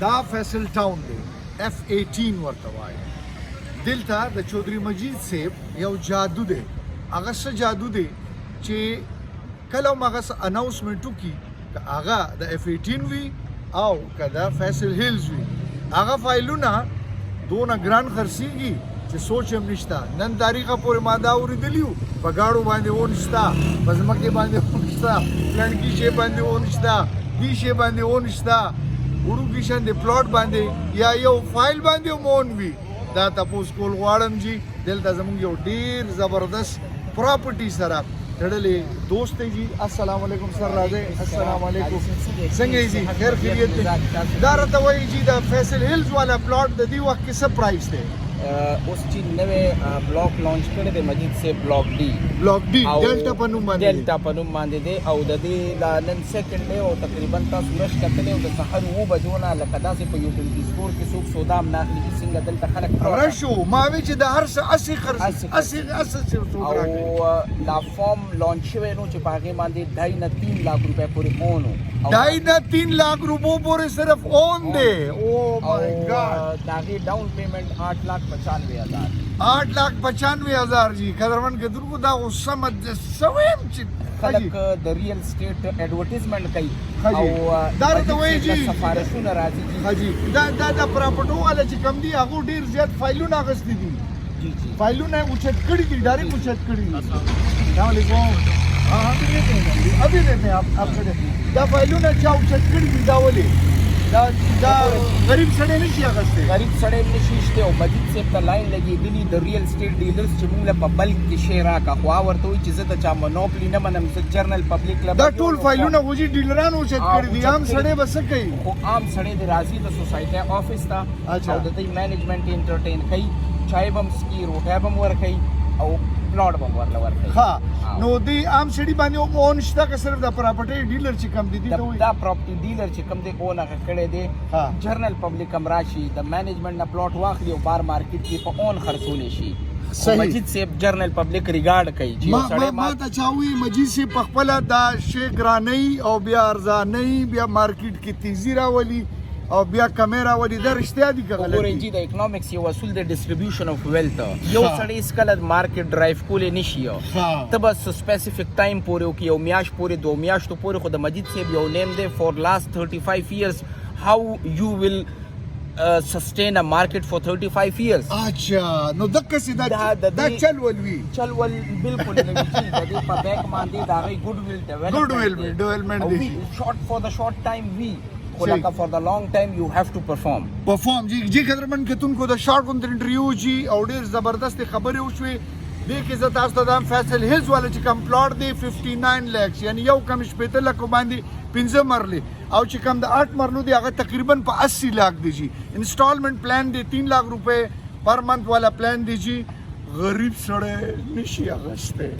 دا فیصل ټاون دی F18 ورته وایي. دلته د چودري مجید صاحب یو جادو دی. هغه څه جادو دی چې کله هم هغه څه اناونسمنټ وکړي که هغه د F18 وي او که د فیصل هیلز وي هغه فایلونه دونه ګران خرڅېږي چې سوچ هم نشته. نن تاریخه پورې ما دا اورېدلي وو په ګاډو باندې ونشته، په ځمکې باندې ونشته، پلنډکي شی باندې ونشته، دې شی باندې ونشته، وړوکي شاندې پلاټ باندې یا یو فایل باندې هم ون وي. دا تپوس کول غواړم چې دلته زموږ یو ډېر زبردست پراپرټي سره تړلې دوست دی جی. السلام علیکم سر راځئ. السلام علیکم، څنګه یې جی؟ خیر خیریت دی؟ دا راته وایي جی دا فیصل هیلز والا پلاټ د دې وخت کې څه پرایس دی؟ اوس چې نوې بلاک لانچ کړی دی مجید صاحب بلاک ډي ډیلټا په نوم باندې دی او د دې دا نن سیکنډ دی او تقریبا تاسو نش کتلی او د سحر 9 بجو نه لکه داسې په یوټیلیټي سټور کې څوک سودا هم نه اخلي چې څنګه دلته خلک راشو. ما وی چې د هر څه 80 خرڅ او لا فارم لانچ شوی نو چې په هغې باندې 2.5 نه 3 लाख روپۍ پورې اون 2.5 نه 3 लाख روپو پورې صرف اون دی. او مای ګاډ د هغې ډاون پیمنټ 8,95,000 8,95,000 جی. قدرمن کتونکو دا غصه مت سویم چې خلک د ریل اسټیټ ایڈورټیزمنټ کوي او دا راته وایي جی سفارشونه راځي جی. دا پراپرټو والا چې کم دي هغو ډېر زیات فایلونه اخیستي دي. جی جی فایلونه اوچت کړي دي، ډایرکټ اوچت کړي دي. السلام علیکم. ابھی دیتے ہیں آپ دا فایلونه چا اوچت کړي دي. دا ولې دا غریب سړی نشي اخیستی؟ غریب سړی نشي اخیستی او مجید صاحب ته لاین لګېدلي د ریل اسټیټ ډیلرز چې موږ له په بلک کې شی راکړه خو هغه ورته وایي چې زه د چا منوپلي نه منم، زه جرنل پبلیک دا ټول فایلونه خو جي ډیلرانو اوچت کړي دي. عام سړی به څه کوي؟ خو عام سړی د راځي د سوسایټۍ آفس ته او د دوی مینجمنټ یې انټرټین کوي، چای به هم څکي، روټۍ به هم ورکوي او پلاټ به هم ورله ورکوي. ها نو دی عام سړي باندې اون شته که صرف د پراپرټۍ ډیلر چې کم دي ته وایي دا پراپرټي ډیلر چې کم دی اون هغه کړی دی جرنل پبلیک هم راشي د مینجمنټ نه پلاټ واخلي او بار مارکیټ کې په اون خرڅولی شي. مجید صاحب جرنل پبلیک ریګارډ کوي چې یو سړی ما ته چا وایي مجید صاحب په خپله دا شی ګرانوي او بیا ارزانوي، بیا مارکیټ کې تیزي راولي او بیا کمیرا ولې دا رښتیا دي که غلط دي؟ جی د اکنامکس یو اصول د ډسټریبیوشن اف ویلث. یو سړی هېڅکله مارکیټ ډرایو کولی نشي، ته بس سپیسیفیک ټایم پورې وکړي، یو میاشت پورې 2 میاشتو پورې. خو د مجید صاحب یو نیم دی فور لاست 35 years how you will sustain a market for 35 years. اچھا نو دقسې دا چل ولوي بالکل نه وي چې د دې په بیک باندې د هغې ګډ ویل ډیولپمنټ دی. شارټ فور د شارټ ټایم وي خو لکه فور د لانګ ټایم یو هیو ټو پرفارم جی. قدرمن کتونکو د شارټ غونډې انټرویو جی او ډېر زبردستې خبرې وشوې. دې کې زه تاسو ته دا فیصل هیلز والا چې کوم پلاټ دی 59 lakhs یعنی یو کم شپېته لکو باندې 15 مرلې او چې کوم د 8 مرلو دی هغه تقریبا په 80 लाख دی جی. انسټالمنٹ پلان دی 3 लाख روپے پر منتھ والا پلان دی جی. غریب سړی نشي اخیستی.